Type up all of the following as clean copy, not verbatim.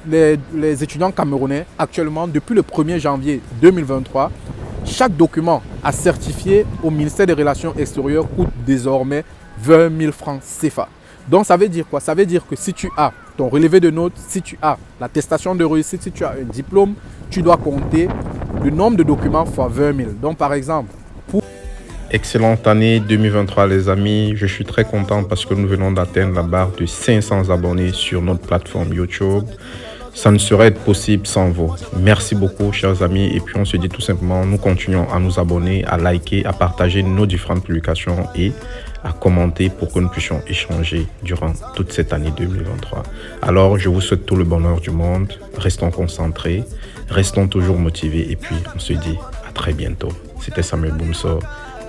Les étudiants camerounais, actuellement, depuis le 1er janvier 2023, chaque document à certifier au ministère des Relations extérieures coûte désormais 20 000 francs CFA. Donc ça veut dire quoi? Ça veut dire que si tu as ton relevé de notes, si tu as l'attestation de réussite, si tu as un diplôme, tu dois compter le nombre de documents fois 20 000. Donc par exemple, Excellente année 2023 les amis, je suis très content parce que nous venons d'atteindre la barre de 500 abonnés sur notre plateforme YouTube. Ça ne saurait être possible sans vous. Merci beaucoup chers amis et puis on se dit tout simplement, nous continuons à nous abonner, à liker, à partager nos différentes publications et à commenter pour que nous puissions échanger durant toute cette année 2023. Alors je vous souhaite tout le bonheur du monde, restons concentrés, restons toujours motivés et puis on se dit à très bientôt. C'était Samuel Boumso,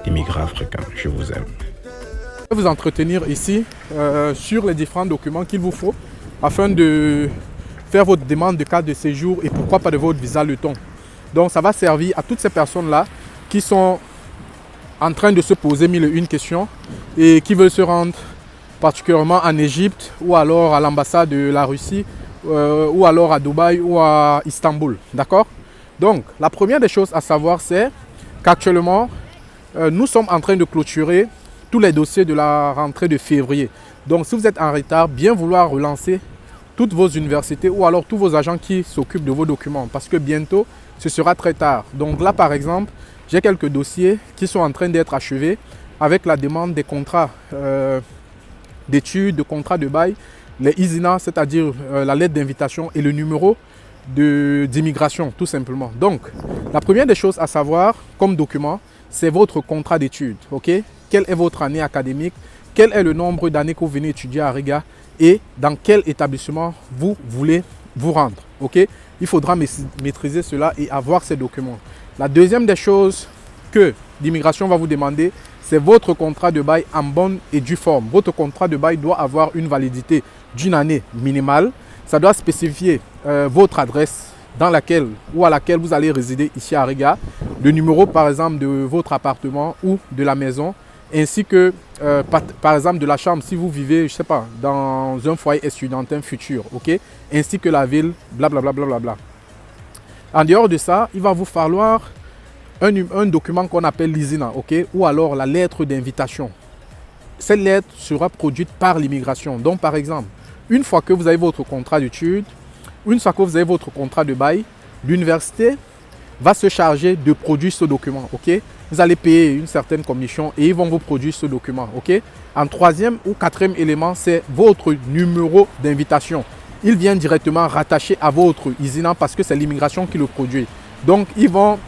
immigré africain, je vous aime. Je vais vous entretenir ici sur les différents documents qu'il vous faut afin de faire votre demande de carte de séjour et pourquoi pas de votre visa le temps. Donc ça va servir à toutes ces personnes-là qui sont en train de se poser mille et une questions et qui veulent se rendre particulièrement en Égypte ou alors à l'ambassade de la Russie ou alors à Dubaï ou à Istanbul. D'accord? Donc la première des choses à savoir c'est qu'actuellement nous sommes en train de clôturer tous les dossiers de la rentrée de février. Donc si vous êtes en retard, bien vouloir relancer toutes vos universités ou alors tous vos agents qui s'occupent de vos documents parce que bientôt ce sera très tard. Donc là par exemple, j'ai quelques dossiers qui sont en train d'être achevés avec la demande des contrats d'études, de contrats de bail, les ISINA, c'est-à-dire la lettre d'invitation et le numéro d'immigration tout simplement. Donc la première des choses à savoir comme document, c'est votre contrat d'études. Okay? Quelle est votre année académique? Quel est le nombre d'années que vous venez étudier à Riga? Et dans quel établissement vous voulez vous rendre. Okay? Il faudra maîtriser cela et avoir ces documents. La deuxième des choses que l'immigration va vous demander, c'est votre contrat de bail en bonne et due forme. Votre contrat de bail doit avoir une validité d'une année minimale. Ça doit spécifier votre adresse dans laquelle ou à laquelle vous allez résider ici à Riga, le numéro par exemple de votre appartement ou de la maison, ainsi que par exemple de la chambre si vous vivez, je sais pas, dans un foyer estudiantin futur, ok, ainsi que la ville, blablabla. En dehors de ça, il va vous falloir un document qu'on appelle l'ISINA, ok, ou alors la lettre d'invitation. Cette lettre sera produite par l'immigration. Donc par exemple, une fois que vous avez votre contrat d'études, une fois que vous avez votre contrat de bail, l'université va se charger de produire ce document, ok? Vous allez payer une certaine commission et ils vont vous produire ce document, ok? En troisième ou quatrième élément, c'est votre numéro d'invitation. Il vient directement rattaché à votre ISINA parce que c'est l'immigration qui le produit. Donc, ils vont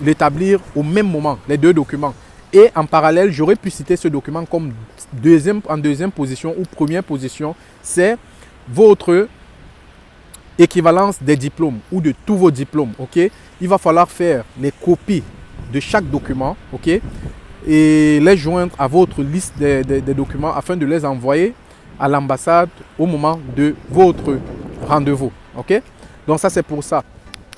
l'établir au même moment, les deux documents. Et en parallèle, j'aurais pu citer ce document comme en deuxième position ou première position, c'est votre équivalence des diplômes ou de tous vos diplômes, ok? Il va falloir faire les copies de chaque document, ok? Et les joindre à votre liste des documents afin de les envoyer à l'ambassade au moment de votre rendez-vous, ok? Donc ça c'est pour ça.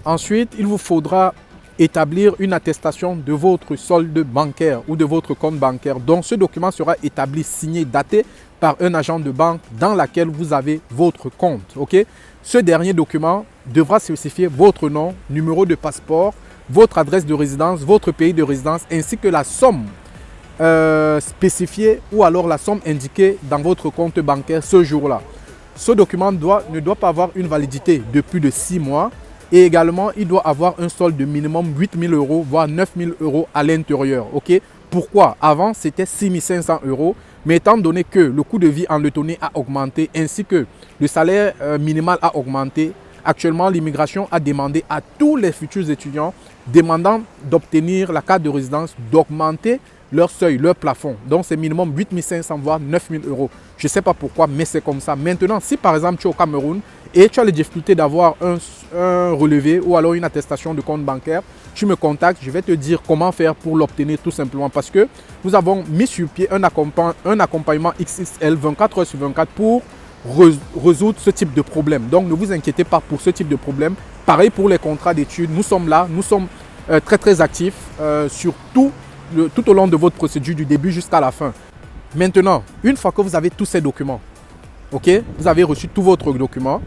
Ensuite, il vous faudra établir une attestation de votre solde bancaire ou de votre compte bancaire. Donc ce document sera établi, signé, daté par un agent de banque dans laquelle vous avez votre compte, ok? Ce dernier document devra spécifier votre nom, numéro de passeport, votre adresse de résidence, votre pays de résidence, ainsi que la somme spécifiée ou alors la somme indiquée dans votre compte bancaire ce jour-là. Ce document ne doit pas avoir une validité de plus de 6 mois et également il doit avoir un solde de minimum 8 000 €, voire 9 000 € à l'intérieur. Okay? Pourquoi? Avant, c'était 6 500 €. Mais étant donné que le coût de vie en Lettonie a augmenté ainsi que le salaire minimal a augmenté, actuellement l'immigration a demandé à tous les futurs étudiants demandant d'obtenir la carte de résidence d'augmenter leur seuil, leur plafond. Donc c'est minimum 8 500 voire 9 000 €. Je ne sais pas pourquoi, mais c'est comme ça. Maintenant, si par exemple tu es au Cameroun et tu as les difficultés d'avoir un relevé ou alors une attestation de compte bancaire, tu me contactes, je vais te dire comment faire pour l'obtenir tout simplement parce que nous avons mis sur pied un accompagnement XXL 24 heures sur 24 pour résoudre ce type de problème. Donc ne vous inquiétez pas pour ce type de problème. Pareil pour les contrats d'études, nous sommes là, nous sommes très actifs sur tout au long de votre procédure du début jusqu'à la fin. Maintenant, une fois que vous avez tous ces documents, ok, vous avez reçu tous vos documents,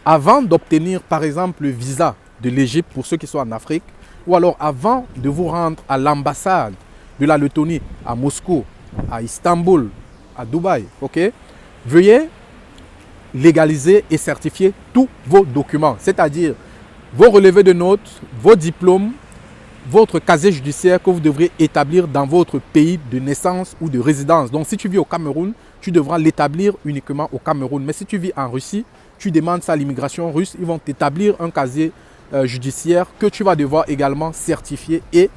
avant d'obtenir par exemple le visa de l'Égypte pour ceux qui sont en Afrique, ou alors avant de vous rendre à l'ambassade de la Lettonie à Moscou, à Istanbul, à Dubaï, ok, veuillez légaliser et certifier tous vos documents, c'est-à-dire vos relevés de notes, vos diplômes, votre casier judiciaire que vous devrez établir dans votre pays de naissance ou de résidence. Donc si tu vis au Cameroun, tu devras l'établir uniquement au Cameroun. Mais si tu vis en Russie, tu demandes ça à l'immigration russe, ils vont t'établir un casier judiciaire que tu vas devoir également certifier et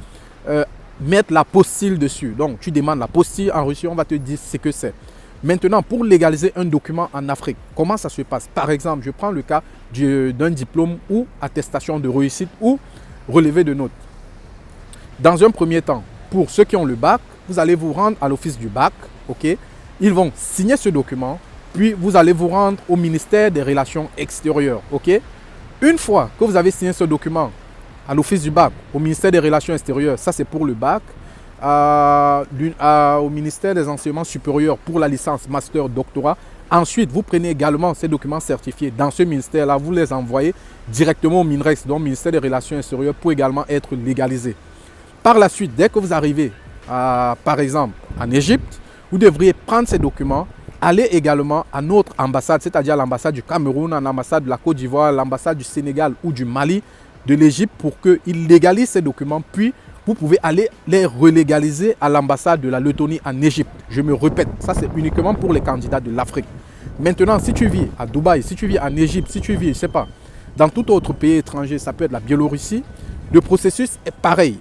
mettre la postille dessus. Donc tu demandes la postille en Russie, on va te dire ce que c'est. Maintenant, pour légaliser un document en Afrique, comment ça se passe? Par exemple, je prends le cas d'un diplôme ou attestation de réussite ou relevé de notes. Dans un premier temps, pour ceux qui ont le bac, vous allez vous rendre à l'office du bac, ok? Ils vont signer ce document, puis vous allez vous rendre au ministère des Relations extérieures, ok? Une fois que vous avez signé ce document à l'office du bac, au ministère des Relations extérieures, ça c'est pour le bac, au ministère des Enseignements supérieurs pour la licence, master, doctorat. Ensuite, vous prenez également ces documents certifiés dans ce ministère-là, vous les envoyez directement au MINREX, donc ministère des Relations extérieures, pour également être légalisés. Par la suite, dès que vous arrivez, par exemple, en Égypte, vous devriez prendre ces documents, aller également à notre ambassade, c'est-à-dire l'ambassade du Cameroun, l'ambassade de la Côte d'Ivoire, l'ambassade du Sénégal ou du Mali, de l'Égypte, pour qu'ils légalisent ces documents, puis vous pouvez aller les relégaliser à l'ambassade de la Lettonie en Égypte. Je me répète, ça c'est uniquement pour les candidats de l'Afrique. Maintenant, si tu vis à Dubaï, si tu vis en Égypte, si tu vis, je ne sais pas, dans tout autre pays étranger, ça peut être la Biélorussie, le processus est pareil.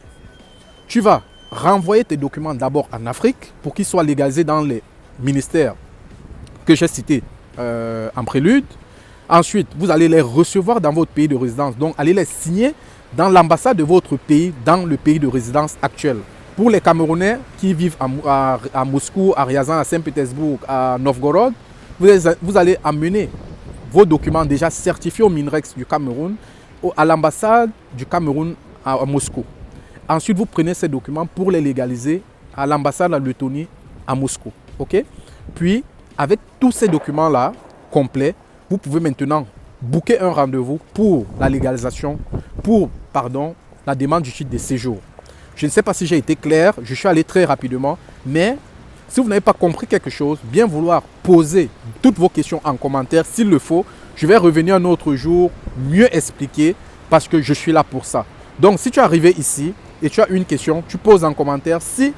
Tu vas renvoyer tes documents d'abord en Afrique pour qu'ils soient légalisés dans les ministères que j'ai cités en prélude. Ensuite, vous allez les recevoir dans votre pays de résidence. Donc, allez les signer dans l'ambassade de votre pays, dans le pays de résidence actuel. Pour les Camerounais qui vivent à Moscou, à Ryazan, à Saint-Pétersbourg, à Novgorod, vous allez amener vos documents déjà certifiés au MINREX du Cameroun, à l'ambassade du Cameroun à Moscou. Ensuite, vous prenez ces documents pour les légaliser à l'ambassade de la Lettonie à Moscou. Okay? Puis, avec tous ces documents-là complets, vous pouvez maintenant booker un rendez-vous pour la légalisation, la demande du titre de séjour. Je ne sais pas si j'ai été clair, je suis allé très rapidement, mais si vous n'avez pas compris quelque chose, bien vouloir poser toutes vos questions en commentaire, s'il le faut, je vais revenir un autre jour, mieux expliquer, parce que je suis là pour ça. Donc, si tu es arrivé ici et tu as une question, tu poses en commentaire. Si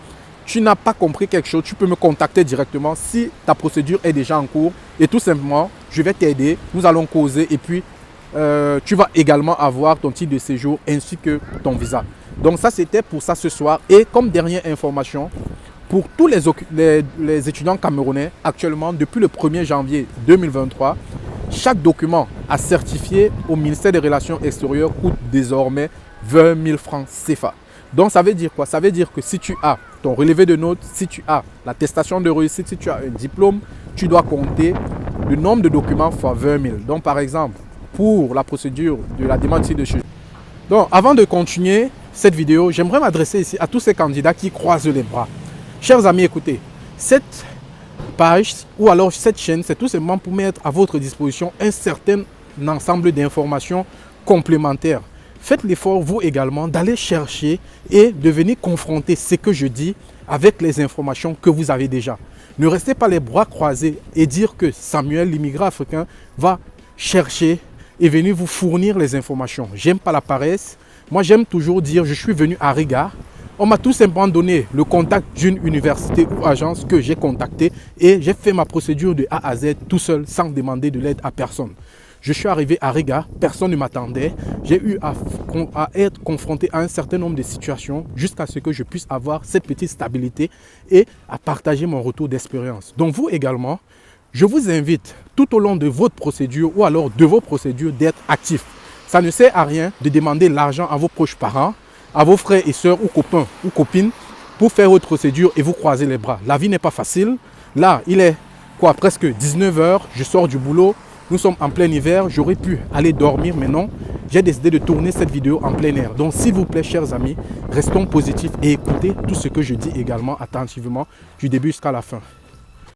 tu n'as pas compris quelque chose, tu peux me contacter directement si ta procédure est déjà en cours. Et tout simplement, je vais t'aider, nous allons causer et puis tu vas également avoir ton titre de séjour ainsi que ton visa. Donc ça, c'était pour ça ce soir. Et comme dernière information, pour tous les étudiants camerounais, actuellement, depuis le 1er janvier 2023, chaque document à certifier au ministère des Relations extérieures coûte désormais 20 000 francs CFA. Donc ça veut dire quoi? Ça veut dire que si tu as ton relevé de notes, si tu as l'attestation de réussite, si tu as un diplôme, tu dois compter le nombre de documents fois 20 000. Donc par exemple, pour la procédure de la demande de séjour. Donc avant de continuer cette vidéo, j'aimerais m'adresser ici à tous ces candidats qui croisent les bras. Chers amis, écoutez, cette page ou alors cette chaîne, c'est tout simplement pour mettre à votre disposition un certain ensemble d'informations complémentaires. Faites l'effort, vous également, d'aller chercher et de venir confronter ce que je dis avec les informations que vous avez déjà. Ne restez pas les bras croisés et dire que Samuel, l'immigrant africain, va chercher et venir vous fournir les informations. J'aime pas la paresse. Moi, j'aime toujours dire, je suis venu à Riga. On m'a tout simplement donné le contact d'une université ou agence que j'ai contactée et j'ai fait ma procédure de A à Z tout seul sans demander de l'aide à personne. Je suis arrivé à Riga, personne ne m'attendait. J'ai eu à être confronté à un certain nombre de situations jusqu'à ce que je puisse avoir cette petite stabilité et à partager mon retour d'expérience. Donc vous également, je vous invite tout au long de votre procédure ou alors de vos procédures d'être actif. Ça ne sert à rien de demander l'argent à vos proches parents, à vos frères et sœurs ou copains ou copines pour faire votre procédure et vous croiser les bras. La vie n'est pas facile. Là, il est presque 19 h, je sors du boulot. Nous sommes en plein hiver, j'aurais pu aller dormir, mais non, j'ai décidé de tourner cette vidéo en plein air. Donc s'il vous plaît, chers amis, restons positifs et écoutez tout ce que je dis également attentivement du début jusqu'à la fin.